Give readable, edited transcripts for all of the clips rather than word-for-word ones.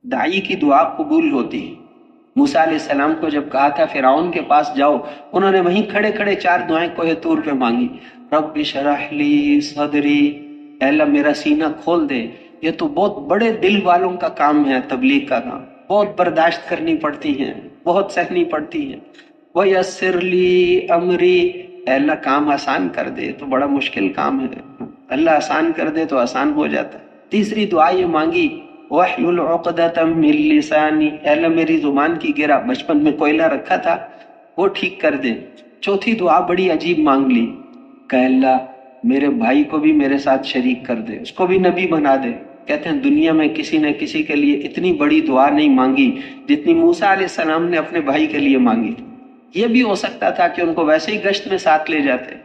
दाई की दुआ कबूल होती है। मूसा अलैहि सलाम को जब कहा था फिरौन के पास जाओ, उन्होंने वहीं खड़े खड़े 4 दुआएं कोहे तूर पे मांगी। रब्बि शरह ली सदरी, ऐ अल्लाह मेरा सीना खोल दे। ये तो बहुत बड़े दिल वालों का काम है, तबलीग का काम, बहुत बर्दाश्त करनी पड़ती है, बहुत सहनी पड़ती है। वयस्सिर ली अमरी, ऐ अल्लाह काम आसान कर दे, तो बड़ा मुश्किल काम है, अल्लाह आसान कर दे तो आसान हो जाता है। तीसरी दुआ ये मांगी, वहलुल उक़दतम मिन लिसानी, अल्लाह मेरी जुबान की गिरा, बचपन में कोयला रखा था वो ठीक कर दे। चौथी दुआ बड़ी अजीब मांग ली, कि अल्लाह मेरे भाई को भी मेरे साथ शरीक कर दे, उसको भी नबी बना दे। कहते हैं दुनिया में किसी ने किसी के लिए इतनी बड़ी दुआ नहीं मांगी जितनी मूसा अलैहि सलाम ने अपने भाई के लिए मांगी थी। ये भी हो सकता था कि उनको वैसे ही गश्त में साथ ले जाते,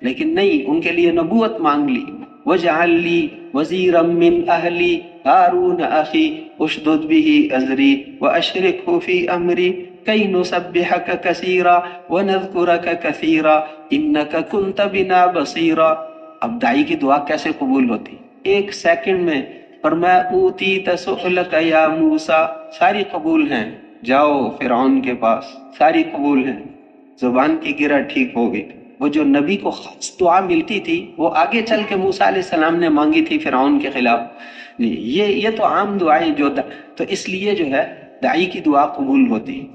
लेकिन नहीं, उनके लिए नबूवत मांग ली। वजअल ली वज़ीरम मिन अहली हारून अखी उशदुद बिही अज़री व अशरिकहु फी अमरी कई नुसब्बिहक कसीरा व नज़कुरक कसीरा इन्नक कुन्त बिना बसीरा। अब दाई की दुआ कैसे कबूल होती? 1 सेकंड में फरमाया ऊती तसुअलक या मूसा, सारी कबूल हैं, जाओ फिरौन के पास, सारी कबूल हैं। जुबान की गिरा ठीक हो गई। वो जो नबी को खास दुआ मिलती थी वो आगे चल के मूसा अलैहि सलाम ने मांगी थी फिरौन के खिलाफ। ये तो आम दुआएं जो तो इसलिए जो है दाई की दुआ कबूल होती है।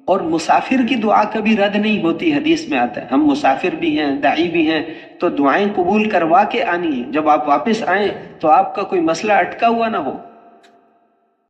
और मुसाफिर की दुआ कभी रद्द नहीं होती, हदीस में आता है। हम मुसाफिर भी हैं, दाई भी हैं, तो दुआएं कबूल करवा के आनी है। जब आप वापस आए तो आपका कोई मसला अटका हुआ ना हो,